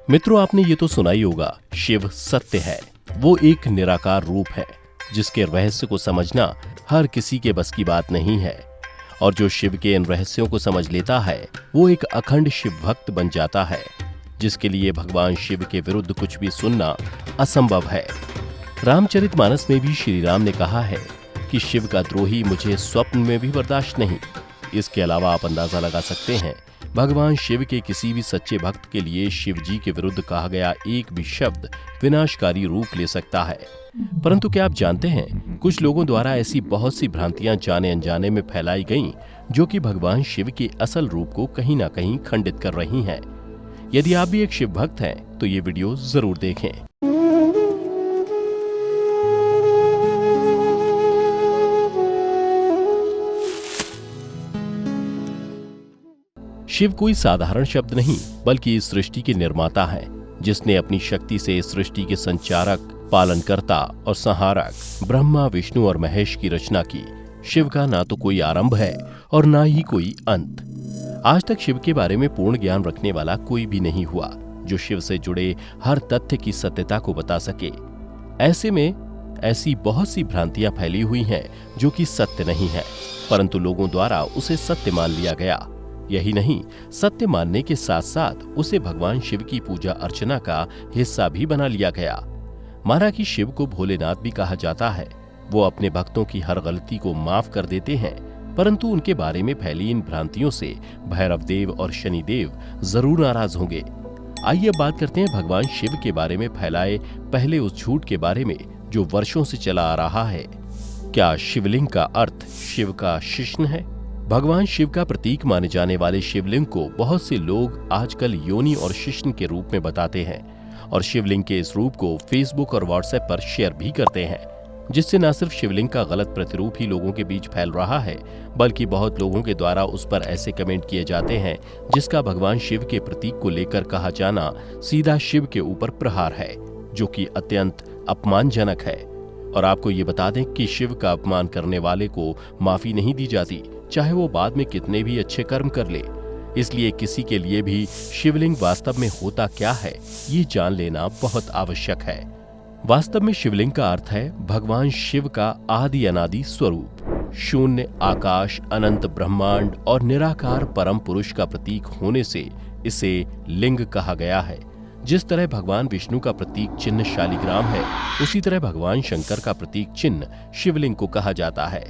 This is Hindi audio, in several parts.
मित्रों, आपने ये तो सुना ही होगा, शिव सत्य है। वो एक निराकार रूप है जिसके रहस्य को समझना हर किसी के बस की बात नहीं है। और जो शिव के इन रहस्यों को समझ लेता है वो एक अखंड शिव भक्त बन जाता है, जिसके लिए भगवान शिव के विरुद्ध कुछ भी सुनना असंभव है। रामचरितमानस में भी श्री राम ने कहा है कि शिव का द्रोही मुझे स्वप्न में भी बर्दाश्त नहीं। इसके अलावा आप अंदाजा लगा सकते हैं, भगवान शिव के किसी भी सच्चे भक्त के लिए शिव जी के विरुद्ध कहा गया एक भी शब्द विनाशकारी रूप ले सकता है। परंतु क्या आप जानते हैं, कुछ लोगों द्वारा ऐसी बहुत सी भ्रांतियां जाने अनजाने में फैलाई गईं, जो कि भगवान शिव के असल रूप को कहीं ना कहीं खंडित कर रही हैं। यदि आप भी एक शिव भक्त हैं तो ये वीडियो जरूर देखें। शिव कोई साधारण शब्द नहीं, बल्कि इस सृष्टि के निर्माता हैं, जिसने अपनी शक्ति से इस सृष्टि के संचारक, पालनकर्ता और संहारक ब्रह्मा, विष्णु और महेश की रचना की। शिव का ना तो कोई आरंभ है और ना ही कोई अंत। आज तक शिव के बारे में पूर्ण ज्ञान रखने वाला कोई भी नहीं हुआ जो शिव से जुड़े हर तथ्य की सत्यता को बता सके। ऐसे में ऐसी बहुत सी भ्रांतियां फैली हुई हैं जो कि सत्य नहीं है, परंतु लोगों द्वारा उसे सत्य मान लिया गया। यही नहीं, सत्य मानने के साथ साथ उसे भगवान शिव की पूजा अर्चना का हिस्सा भी बना लिया गया। माना कि शिव को भोलेनाथ भी कहा जाता है। वो अपने भक्तों की हर गलती को माफ कर देते हैं, परंतु उनके बारे में फैली इन भ्रांतियों से भैरव देव और शनिदेव जरूर नाराज होंगे। आइए अब बात करते हैं भगवान शिव के बारे में फैलाए पहले उस झूठ के बारे में जो वर्षों से चला आ रहा है। क्या शिवलिंग का अर्थ शिव का शिश्न है? भगवान शिव का प्रतीक माने जाने वाले शिवलिंग को बहुत से लोग आजकल योनि और शिश्न के रूप में बताते हैं और शिवलिंग के इस रूप को फेसबुक और व्हाट्सएप पर शेयर भी करते हैं, जिससे न सिर्फ शिवलिंग का गलत प्रतिरूप ही लोगों के बीच फैल रहा है, बल्कि बहुत लोगों के द्वारा उस पर ऐसे कमेंट किए जाते हैं जिसका भगवान शिव के प्रतीक को लेकर कहा जाना सीधा शिव के ऊपर प्रहार है, जो कि अत्यंत अपमानजनक है। और आपको ये बता दें कि शिव का अपमान करने वाले को माफी नहीं दी जाती, चाहे वो बाद में कितने भी अच्छे कर्म कर ले। इसलिए किसी के लिए भी शिवलिंग वास्तव में होता क्या है, ये जान लेना बहुत आवश्यक है। वास्तव में शिवलिंग का अर्थ है भगवान शिव का आदि अनादि स्वरूप। शून्य, आकाश, अनंत ब्रह्मांड और निराकार परम पुरुष का प्रतीक होने से इसे लिंग कहा गया है। जिस तरह भगवान विष्णु का प्रतीक चिन्ह शालिग्राम है, उसी तरह भगवान शंकर का प्रतीक चिन्ह शिवलिंग को कहा जाता है।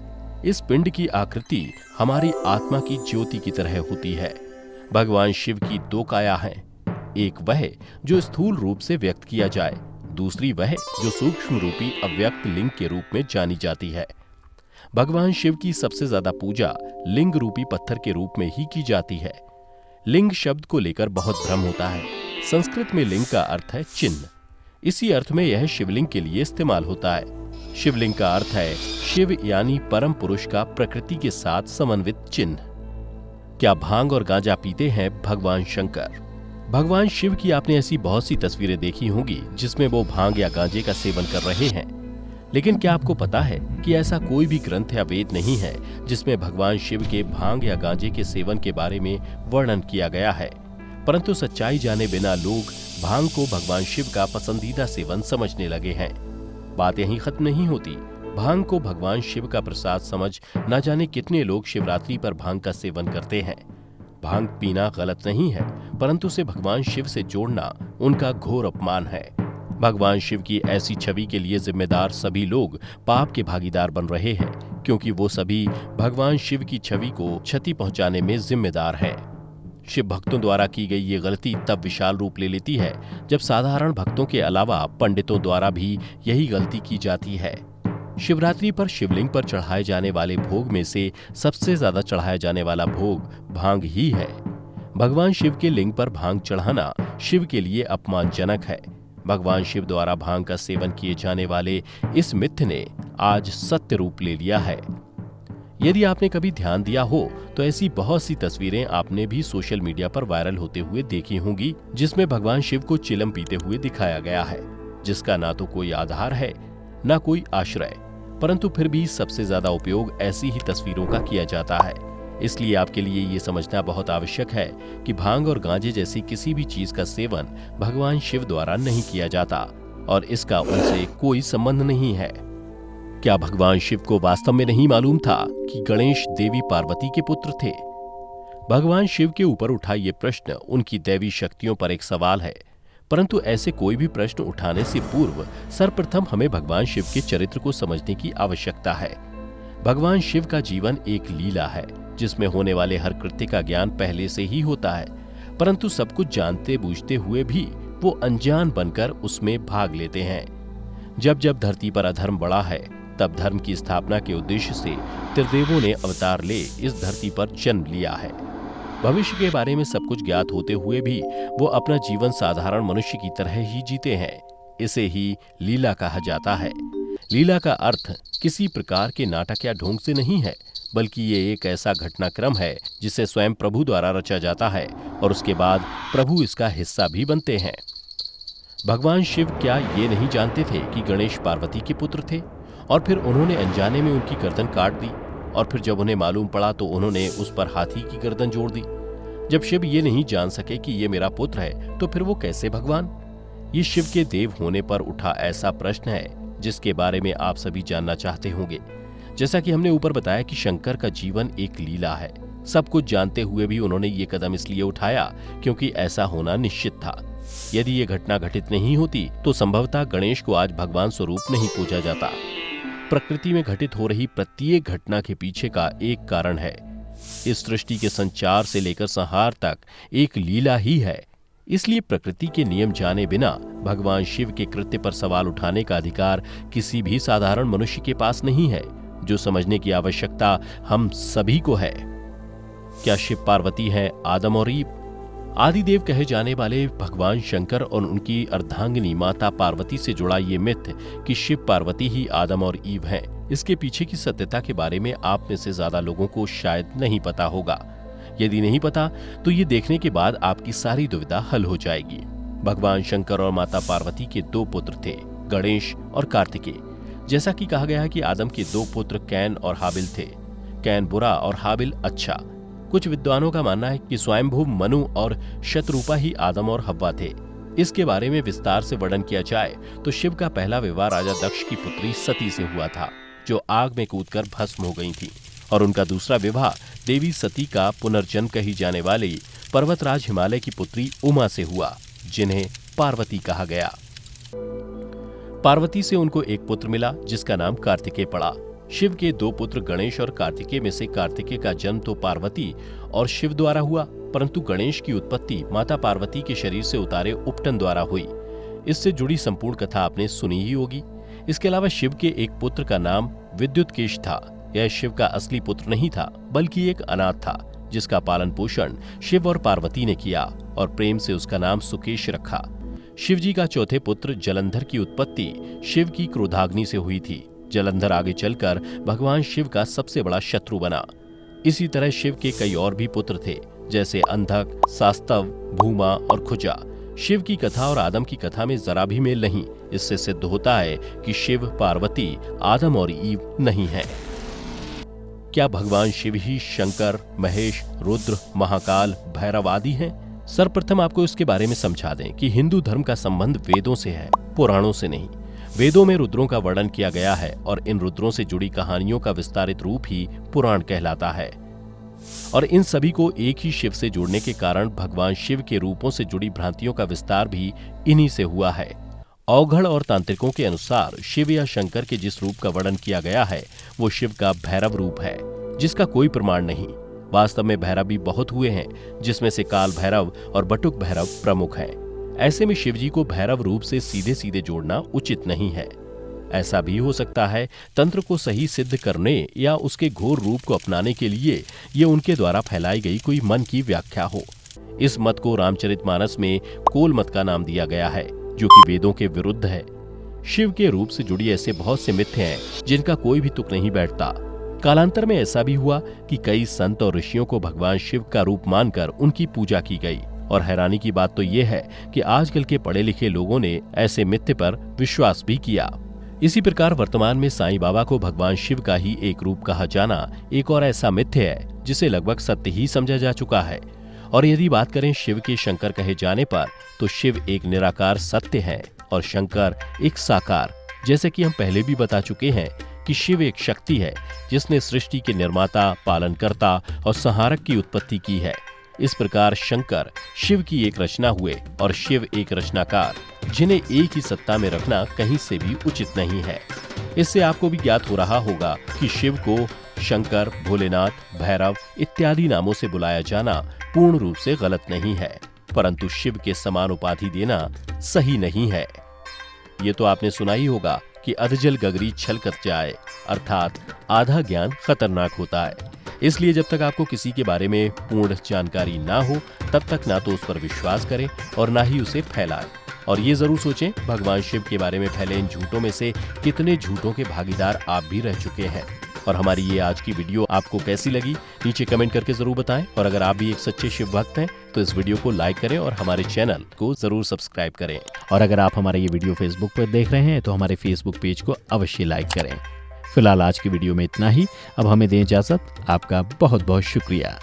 इस पिंड की आकृति हमारी आत्मा की ज्योति की तरह होती है। भगवान शिव की दो काया हैं, एक वह जो स्थूल रूप से व्यक्त किया जाए, दूसरी वह जो सूक्ष्म रूपी अव्यक्त लिंग के रूप में जानी जाती है। भगवान शिव की सबसे ज्यादा पूजा लिंग रूपी पत्थर के रूप में ही की जाती है। लिंग शब्द को लेकर बहुत भ्रम होता है। संस्कृत में लिंग का अर्थ है चिन्ह, इसी अर्थ में यह शिवलिंग के लिए इस्तेमाल होता है। शिवलिंग का अर्थ है शिव यानी परम पुरुष का प्रकृति के साथ समन्वित चिन्ह। क्या भांग और गांजा पीते हैं भगवान शंकर? भगवान शिव की आपने ऐसी बहुत सी तस्वीरें देखी होंगी जिसमें वो भांग या गांजे का सेवन कर रहे हैं, लेकिन क्या आपको पता है कि ऐसा कोई भी ग्रंथ या वेद नहीं है जिसमें भगवान शिव के भांग या गांजे के सेवन के बारे में वर्णन किया गया है। परंतु सच्चाई जाने बिना लोग भांग को भगवान शिव का पसंदीदा सेवन समझने लगे हैं। बात यहीं खत्म नहीं होती। भांग को भगवान शिव का प्रसाद समझ न जाने कितने लोग शिवरात्रि पर भांग का सेवन करते हैं। भांग पीना गलत नहीं है, परंतु उसे भगवान शिव से जोड़ना उनका घोर अपमान है। भगवान शिव की ऐसी छवि के लिए जिम्मेदार सभी लोग पाप के भागीदार बन रहे हैं, क्योंकि वो सभी भगवान शिव की छवि को क्षति पहुंचाने में जिम्मेदार हैं। शिव भक्तों द्वारा की गई ये गलती तब विशाल रूप ले लेती है जब साधारण भक्तों के अलावा पंडितों द्वारा भी यही गलती की जाती है। शिवरात्रि पर शिवलिंग पर चढ़ाए जाने वाले भोग में से सबसे ज्यादा चढ़ाया जाने वाला भोग भांग ही है। भगवान शिव के लिंग पर भांग चढ़ाना शिव के लिए अपमानजनक है। भगवान शिव द्वारा भांग का सेवन किए जाने वाले इस मिथ्य ने आज सत्य रूप ले लिया है। यदि आपने कभी ध्यान दिया हो तो ऐसी बहुत सी तस्वीरें आपने भी सोशल मीडिया पर वायरल होते हुए देखी होंगी, जिसमें भगवान शिव को चिलम पीते हुए दिखाया गया है, जिसका ना तो कोई आधार है ना कोई आश्रय, परंतु फिर भी सबसे ज्यादा उपयोग ऐसी ही तस्वीरों का किया जाता है। इसलिए आपके लिए ये समझना बहुत आवश्यक है कि भांग और गांजे जैसी किसी भी चीज का सेवन भगवान शिव द्वारा नहीं किया जाता और इसका उनसे कोई संबंध नहीं है। क्या भगवान शिव को वास्तव में नहीं मालूम था कि गणेश देवी पार्वती के पुत्र थे? भगवान शिव के ऊपर उठा ये प्रश्न उनकी दैवी शक्तियों पर एक सवाल है, परंतु ऐसे कोई भी प्रश्न उठाने से पूर्व सर्वप्रथम हमें भगवान शिव के चरित्र को समझने की आवश्यकता है। भगवान शिव का जीवन एक लीला है जिसमें होने वाले हर कृत्य का ज्ञान पहले से ही होता है, परंतु सब कुछ जानते बूझते हुए भी वो अनजान बनकर उसमें भाग लेते हैं। जब जब धरती पर अधर्म बढ़ा है, तब धर्म की स्थापना के उद्देश्य से त्रिदेवों ने अवतार ले इस धरती पर जन्म लिया है। भविष्य के बारे में सब कुछ ज्ञात होते हुए भी वो अपना जीवन साधारण मनुष्य की तरह ही जीते हैं। इसे ही लीला कहा जाता है। लीला का अर्थ किसी प्रकार के नाटक या ढोंग से नहीं है, बल्कि ये एक ऐसा घटनाक्रम है जिसे स्वयं प्रभु द्वारा रचा जाता है और उसके बाद प्रभु इसका हिस्सा भी बनते हैं। भगवान शिव क्या ये नहीं जानते थे कि गणेश पार्वती के पुत्र थे और फिर उन्होंने अनजाने में उनकी गर्दन काट दी, और फिर जब उन्हें मालूम पड़ा तो उन्होंने उस पर हाथी की गर्दन जोड़ दी। जब शिव ये नहीं जान सके कि ये मेरा पुत्र है, तो फिर वो कैसे भगवान? ये शिव के देव होने पर उठा ऐसा प्रश्न है जिसके बारे में आप सभी जानना चाहते होंगे। जैसा कि हमने ऊपर बताया कि शंकर का जीवन एक लीला है। सब कुछ जानते हुए भी उन्होंने ये कदम इसलिए उठाया क्योंकि ऐसा होना निश्चित था। यदि ये घटना घटित नहीं होती तो संभवतः गणेश को आज भगवान स्वरूप नहीं पूजा जाता। प्रकृति में घटित हो रही प्रत्येक घटना के पीछे का एक कारण है। इस सृष्टि के संचार से लेकर संहार तक एक लीला ही है। इसलिए प्रकृति के नियम जाने बिना भगवान शिव के कृत्य पर सवाल उठाने का अधिकार किसी भी साधारण मनुष्य के पास नहीं है। जो समझने की आवश्यकता हम सभी को है। क्या शिव पार्वती हैं आदम और ईव? आदिदेव कहे जाने वाले भगवान शंकर और उनकी अर्धांगिनी माता पार्वती से जुड़ा ये मिथ कि शिव पार्वती ही आदम और ईव हैं, इसके पीछे की सत्यता के बारे में आप में से ज्यादा लोगों को शायद नहीं पता होगा। यदि नहीं पता तो ये देखने के बाद आपकी सारी दुविधा हल हो जाएगी। भगवान शंकर और माता पार्वती के दो पुत्र थे, गणेश और कार्तिकेय। जैसा कि कहा गया है कि आदम के दो पुत्र कैन और हाबिल थे। कैन बुरा और हाबिल अच्छा। कुछ विद्वानों का मानना है कि स्वयंभू मनु और शतरूपा ही आदम और हव्वा थे। इसके बारे में विस्तार से वर्णन किया जाए तो शिव का पहला विवाह राजा दक्ष की पुत्री सती से हुआ था, जो आग में कूदकर भस्म हो गई थी, और उनका दूसरा विवाह देवी सती का पुनर्जन्म कही जाने वाली पर्वतराज हिमालय की पुत्री उमा से हुआ, जिन्हें पार्वती कहा गया। पार्वती से उनको एक पुत्र मिला जिसका नाम कार्तिकेय पड़ा। शिव के दो पुत्र गणेश और कार्तिकेय में से कार्तिकेय का जन्म तो पार्वती और शिव द्वारा हुआ, परंतु गणेश की उत्पत्ति माता पार्वती के शरीर से उतारे उपटन द्वारा हुई। इससे जुड़ी संपूर्ण कथा आपने सुनी ही होगी। इसके अलावा शिव के एक पुत्र का नाम विद्युतकेश था। यह शिव का असली पुत्र नहीं था, बल्कि एक अनाथ था जिसका पालन पोषण शिव और पार्वती ने किया और प्रेम से उसका नाम सुकेश रखा। शिवजी का चौथे पुत्र जलंधर की उत्पत्ति शिव की क्रोधाग्नि से हुई थी। जलंधर आगे चलकर भगवान शिव का सबसे बड़ा शत्रु बना। इसी तरह शिव के कई और भी पुत्र थे, जैसे अंधक, सास्तव, भूमा और खुजा। शिव की कथा और आदम की कथा में जरा भी मेल नहीं। इससे सिद्ध होता है कि शिव पार्वती आदम और ईव नहीं है। क्या भगवान शिव ही शंकर, महेश, रुद्र, महाकाल, भैरव आदि हैं? सर्वप्रथम आपको इसके बारे में समझा दें कि हिंदू धर्म का संबंध वेदों से है, पुराणों से नहीं। वेदों में रुद्रों का वर्णन किया गया है और इन रुद्रों से जुड़ी कहानियों का विस्तारित रूप ही पुराण कहलाता है। और इन सभी को एक ही शिव से जोड़ने के कारण भगवान शिव के रूपों से जुड़ी भ्रांतियों का विस्तार भी इन्हीं से हुआ है। अवघड़ और तांत्रिकों के अनुसार शिव या शंकर के जिस रूप का वर्णन किया गया है वो शिव का भैरव रूप है, जिसका कोई प्रमाण नहीं। वास्तव में भैरव भी बहुत हुए हैं, जिसमें से काल भैरव और बटुक भैरव प्रमुख हैं। ऐसे में शिवजी को भैरव रूप से सीधे सीधे जोड़ना उचित नहीं है। ऐसा भी हो सकता है तंत्र को सही सिद्ध करने या उसके घोर रूप को अपनाने के लिए ये उनके द्वारा फैलाई गई कोई मन की व्याख्या हो। इस मत को रामचरितमानस में कोल मत का नाम दिया गया है, जो कि वेदों के विरुद्ध है। शिव के रूप से जुड़ी ऐसे बहुत से मिथ्य हैं जिनका कोई भी तुक नहीं बैठता। कालांतर में ऐसा भी हुआ कि कई संत और ऋषियों को भगवान शिव का रूप मानकर उनकी पूजा की गई, और हैरानी की बात तो यह है कि आजकल के पढ़े लिखे लोगों ने ऐसे मिथ्य पर विश्वास भी किया। इसी प्रकार वर्तमान में साईं बाबा को भगवान शिव का ही एक रूप कहा जाना एक और ऐसा मिथ्य है जिसे लगभग सत्य ही समझा जा चुका है। और यदि बात करें शिव के शंकर कहे जाने पर, तो शिव एक निराकार सत्य है और शंकर एक साकार। जैसे कि हम पहले भी बता चुके हैं कि शिव एक शक्ति है जिसने सृष्टि के निर्माता, पालनकर्ता और संहारक की उत्पत्ति की है। इस प्रकार शंकर शिव की एक रचना हुए और शिव एक रचनाकार, जिन्हें एक ही सत्ता में रखना कहीं से भी उचित नहीं है। इससे आपको भी ज्ञात हो रहा होगा कि शिव को शंकर, भोलेनाथ, भैरव इत्यादि नामों से बुलाया जाना पूर्ण रूप से गलत नहीं है, परंतु शिव के समान उपाधि देना सही नहीं है। ये तो आपने सुना ही होगा कि अधजल गगरी छलकत जाए, अर्थात आधा ज्ञान खतरनाक होता है। इसलिए जब तक आपको किसी के बारे में पूर्ण जानकारी ना हो, तब तक ना तो उस पर विश्वास करें और ना ही उसे फैलाएं। और ये जरूर सोचें, भगवान शिव के बारे में फैले इन झूठों में से कितने झूठों के भागीदार आप भी रह चुके हैं। और हमारी ये आज की वीडियो आपको कैसी लगी, नीचे कमेंट करके जरूर बताएं। और अगर आप भी एक सच्चे शिव भक्त हैं तो इस वीडियो को लाइक करें और हमारे चैनल को जरूर सब्सक्राइब करें। और अगर आप हमारा ये वीडियो फेसबुक पर देख रहे हैं तो हमारे फेसबुक पेज को अवश्य लाइक करें। फिलहाल आज की वीडियो में इतना ही। अब हमें दें इजाजत। आपका बहुत बहुत शुक्रिया।